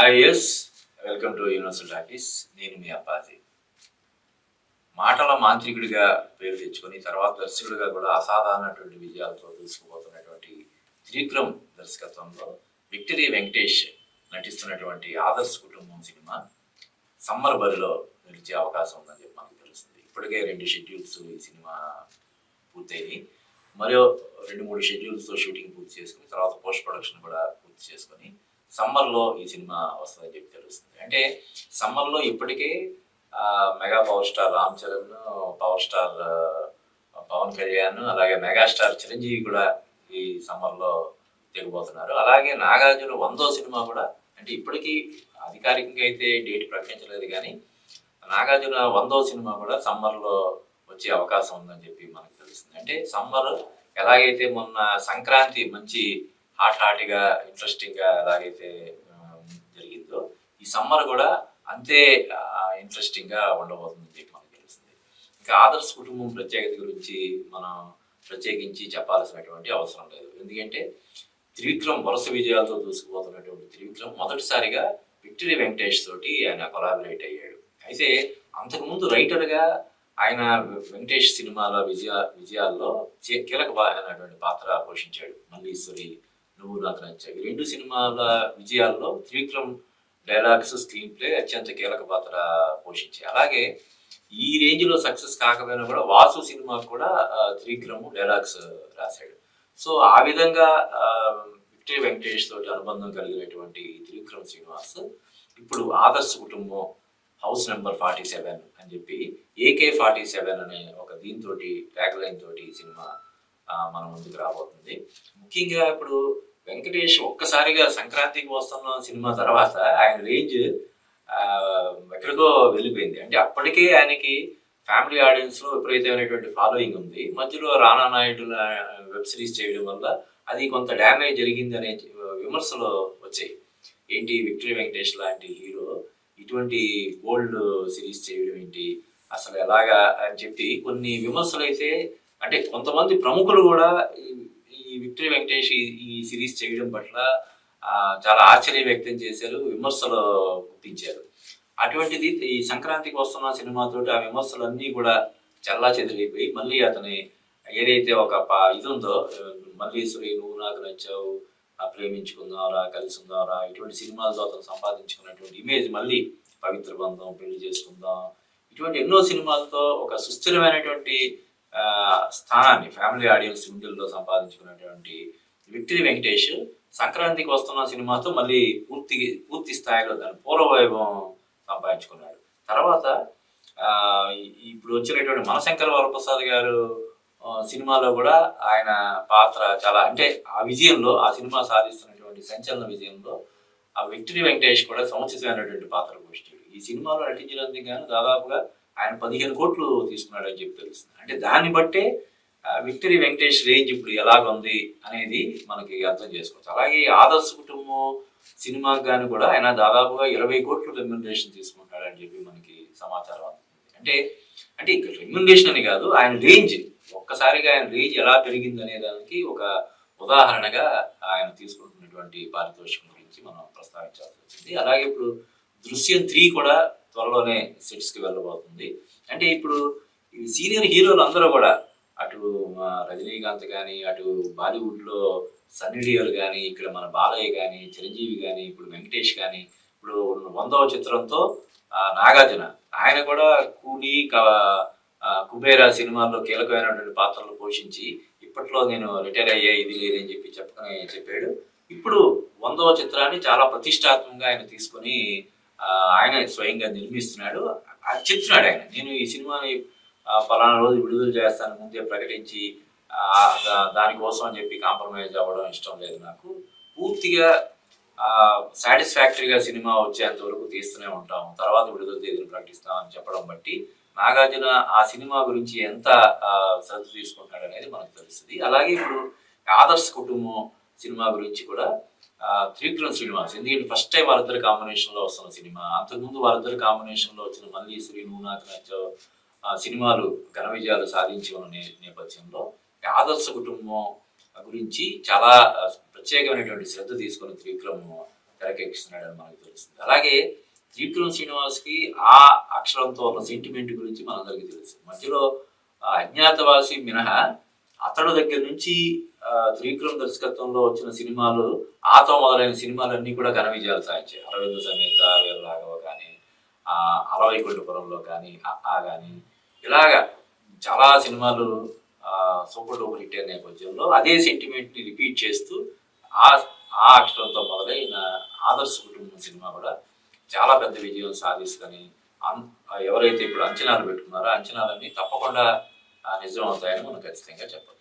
Yes welcome to Universal Talkies. నేను మీ అప్పాజీ. మాటల మాంత్రికుడిగా పేరు తెచ్చుకొని తర్వాత దర్శకుడిగా కూడా అసాధారణటువంటి విజయాలతో దూసుకుపోతున్నటువంటి త్రివిక్రమ్ దర్శకత్వంలో విక్టరీ వెంకటేష్ నటిస్తున్నటువంటి ఆదర్శ్ కుటుంబం సినిమా సమ్మర్ బరిలో నిలిచే అవకాశం ఉందని చెప్పి మనకు తెలుస్తుంది. ఇప్పటికే 2 షెడ్యూల్స్ ఈ సినిమా పూర్తయినాయి. మరో 2-3 షెడ్యూల్స్తో షూటింగ్ పూర్తి చేసుకుని తర్వాత పోస్ట్ ప్రొడక్షన్ కూడా పూర్తి చేసుకొని సమ్మర్లో ఈ సినిమా వస్తుందని చెప్పి తెలుస్తుంది. అంటే సమ్మర్లో ఇప్పటికే mega power star Ram Charan, power star Pawan Kalyan, అలాగే మెగాస్టార్ చిరంజీవి కూడా ఈ సమ్మర్లో దిగబోతున్నారు. అలాగే నాగార్జున 100వ సినిమా కూడా, అంటే ఇప్పటికీ అధికారికంగా అయితే డేట్ ప్రకటించలేదు కానీ నాగార్జున 100వ సినిమా కూడా సమ్మర్లో వచ్చే అవకాశం ఉందని చెప్పి మనకు తెలుస్తుంది. అంటే సమ్మర్ ఎలాగైతే మొన్న సంక్రాంతి మంచి హాట్గా ఇంట్రెస్టింగ్గా ఎలాగైతే జరిగిందో ఈ సమ్మర్ కూడా అంతే ఇంట్రెస్టింగ్గా ఉండబోతుందని చెప్పి మనకు తెలుస్తుంది. ఇంకా ఆదర్శ్ కుటుంబం ప్రత్యేకత గురించి మనం ప్రత్యేకించి చెప్పాల్సినటువంటి అవసరం లేదు. ఎందుకంటే త్రివిక్రమ్ వరుస విజయాలతో దూసుకుపోతున్నటువంటి త్రివిక్రమ్ మొదటిసారిగా విక్టరీ వెంకటేష్ తోటి ఆయన కొలాబరేట్ అయ్యాడు. అయితే అంతకుముందు రైటర్గా ఆయన వెంకటేష్ సినిమాల విజయాల్లో కీలకమైనటువంటి పాత్ర పోషించాడు. మల్లీశ్వరి, నువ్వు నాకు నచ్చావు, ఈ 2 సినిమాల విజయాల్లో త్రివిక్రమ్ డైలాగ్స్, స్క్రీన్ ప్లే అత్యంత కీలక పాత్ర పోషించాయి. అలాగే ఈ రేంజ్లో సక్సెస్ కాకపోయినా కూడా వాసు సినిమా కూడా త్రివిక్రమ్ డైలాగ్స్ రాశాడు. సో ఆ విధంగా విక్టరీ వెంకటేష్ తోటి అనుబంధం కలిగినటువంటి త్రివిక్రమ్ శ్రీనివాస్ ఇప్పుడు ఆదర్శ్ కుటుంబం హౌస్ నెంబర్ 47 అని చెప్పి AK-47 అనే ఒక దీంతో ట్యాగ్ లైన్ తోటి ఈ సినిమా మన ముందుకు రాబోతుంది. ముఖ్యంగా ఇప్పుడు వెంకటేష్ ఒక్కసారిగా సంక్రాంతికి వస్తున్న సినిమా తర్వాత ఆయన రేంజ్ ఎక్కడికో వెళ్ళిపోయింది. అంటే అప్పటికే ఆయనకి ఫ్యామిలీ ఆడియన్స్ లో విపరీతమైనటువంటి ఫాలోయింగ్ ఉంది. మధ్యలో రానా నాయుడు వెబ్ సిరీస్ చేయడం వల్ల అది కొంత డ్యామేజ్ జరిగింది అనే విమర్శలు వచ్చాయి. ఏంటి విక్టరీ వెంకటేష్ లాంటి హీరో ఇటువంటి బోల్డ్ సిరీస్ చేయడం ఏంటి, అసలు ఎలాగా అని చెప్పి కొన్ని విమర్శలు అయితే, అంటే కొంతమంది ప్రముఖులు కూడా ఈ విక్టరీ వెంకటేష్ ఈ సిరీస్ చేయడం పట్ల చాలా ఆశ్చర్యం వ్యక్తం చేశారు, విమర్శలు గుర్తించారు. అటువంటిది ఈ సంక్రాంతికి వస్తున్న సినిమాతో ఆ విమర్శలన్నీ కూడా చల్లా చెదిరైపోయి మళ్ళీ అతని ఏదైతే ఒక ఇది ఉందో, మల్లీశ్వరి, నువ్వు నాకు నచ్చావు, ప్రేమించుకుందాంరా, కలిసి ఉందాంరా, ఇటువంటి సినిమాలతో అతను సంపాదించుకున్నటువంటి ఇమేజ్ మళ్ళీ పవిత్ర బంధం, పెళ్లి చేసుకుందాం, ఇటువంటి ఎన్నో సినిమాలతో ఒక సుస్థిరమైనటువంటి స్థానాన్ని ఫ్యామిలీ ఆడియన్స్ గుండెల్లో సంపాదించుకున్నటువంటి విక్టరీ వెంకటేష్ సంక్రాంతికి వస్తున్న సినిమాతో మళ్ళీ పూర్తి స్థాయిలో దాని పూర్వవైభవం సంపాదించుకున్నాడు. తర్వాత ఇప్పుడు వచ్చినటువంటి మనశంకర వరప్రసాద్ గారు సినిమాలో కూడా ఆయన పాత్ర చాలా, అంటే ఆ విజయంలో, ఆ సినిమా సాధిస్తున్నటువంటి సంచలన విజయంలో ఆ విక్టరీ వెంకటేష్ కూడా సముచితమైనటువంటి పాత్ర పోషించాడు. ఈ సినిమాలో నటించినందుకు గాను దాదాపుగా ఆయన 15 కోట్లు తీసుకున్నాడని చెప్పి తెలుస్తుంది. అంటే దాన్ని బట్టే విక్టరీ వెంకటేష్ రేంజ్ ఇప్పుడు ఎలాగుంది అనేది మనకి అర్థం చేసుకోవచ్చు. అలాగే ఆదర్శ కుటుంబం సినిమాకి గాను కూడా ఆయన దాదాపుగా 20 కోట్లు రెమ్యునరేషన్ తీసుకుంటాడని చెప్పి మనకి సమాచారం అందుతుంది. అంటే ఇక్కడ రెమ్యునరేషన్ అని కాదు, ఆయన రేంజ్ ఒక్కసారిగా ఆయన రేంజ్ ఎలా పెరిగింది అనే దానికి ఒక ఉదాహరణగా ఆయన తీసుకుంటున్నటువంటి పారితోషికం గురించి మనం ప్రస్తావించాల్సి వచ్చింది. అలాగే ఇప్పుడు దృశ్యం 3 కూడా త్వరలోనే సెట్స్ కి వెళ్ళబోతుంది. అంటే ఇప్పుడు ఈ సీనియర్ హీరోలు అందరూ కూడా, అటు రజనీకాంత్ కానీ, అటు బాలీవుడ్ లో సన్నీ డియోల్ కానీ, ఇక్కడ మన బాలయ్య కానీ, చిరంజీవి కానీ, ఇప్పుడు వెంకటేష్ కానీ, ఇప్పుడు 100వ చిత్రంతో నాగార్జున, ఆయన కూడా కూలీ, కుబేరా సినిమాల్లో కీలకమైనటువంటి పాత్రలు పోషించి ఇప్పట్లో నేను రిటైర్ అయ్యా, ఇది లేదని చెప్పాడు. ఇప్పుడు 100వ చిత్రాన్ని చాలా ప్రతిష్టాత్మకంగా ఆయన తీసుకొని ఆయన స్వయంగా నిర్మిస్తున్నాడు. అది చెప్తున్నాడు ఆయన, నేను ఈ సినిమాని ఫలానా రోజు విడుదల చేస్తాను ముందే ప్రకటించి దానికోసం అని చెప్పి కాంప్రమైజ్ అవ్వడం ఇష్టం లేదు నాకు, పూర్తిగా సాటిస్ఫాక్టరీగా సినిమా వచ్చేంత వరకు తీస్తూనే ఉంటాం, తర్వాత విడుదల తేదీని ప్రకటిస్తామని చెప్పడం బట్టి నాగార్జున ఆ సినిమా గురించి ఎంత శ్రద్ధ తీసుకుంటాడు అనేది మనకు తెలుస్తుంది. అలాగే ఇప్పుడు ఆదర్శ కుటుంబం సినిమా గురించి కూడా త్రివిక్రమ్ శ్రీనివాస్, ఎందుకంటే ఫస్ట్ టైం వాళ్ళిద్దరు కాంబినేషన్ లో వస్తున్న సినిమా, అంతకుముందు వాళ్ళిద్దరు కాంబినేషన్ లో వచ్చిన మల్లీశ్వరి, నువ్వు నాకు నచ్చావు సినిమాలు ఘన విజయాలు సాధించి ఉన్న నేపథ్యంలో ఆదర్శ కుటుంబం గురించి చాలా ప్రత్యేకమైనటువంటి శ్రద్ధ తీసుకుని త్రివిక్రమ్ తెరకెక్కిస్తున్నాడని మనకు తెలుస్తుంది. అలాగే త్రివిక్రమ్ శ్రీనివాస్కి ఆ అక్షరంతో ఉన్న సెంటిమెంట్ గురించి మనందరికీ తెలుసు. మధ్యలో అజ్ఞాతవాసి మినహా అతడు దగ్గర నుంచి త్రివిక్రమ్ దర్శకత్వంలో వచ్చిన సినిమాలు, ఆతో మొదలైన సినిమాలన్నీ కూడా ఘన విజయాలు సాధించాయి. అరవింద సమేత వీర రాఘవ కానీ, అలవైకుంఠపురంలో కానీ, కానీ ఇలాగా చాలా సినిమాలు సూపర్ డూపర్ హిట్ అనే నేపథ్యంలో అదే సెంటిమెంట్ ని రిపీట్ చేస్తూ ఆ ఆ అక్షరంతో మొదలైన ఆదర్శ కుటుంబం సినిమా కూడా చాలా పెద్ద విజయం సాధిస్తుందని ఎవరైతే ఇప్పుడు అంచనాలు పెట్టుకున్నారో అంచనాలన్నీ తప్పకుండా నిజం అవుతాయని మనం ఖచ్చితంగా చెప్పచ్చు.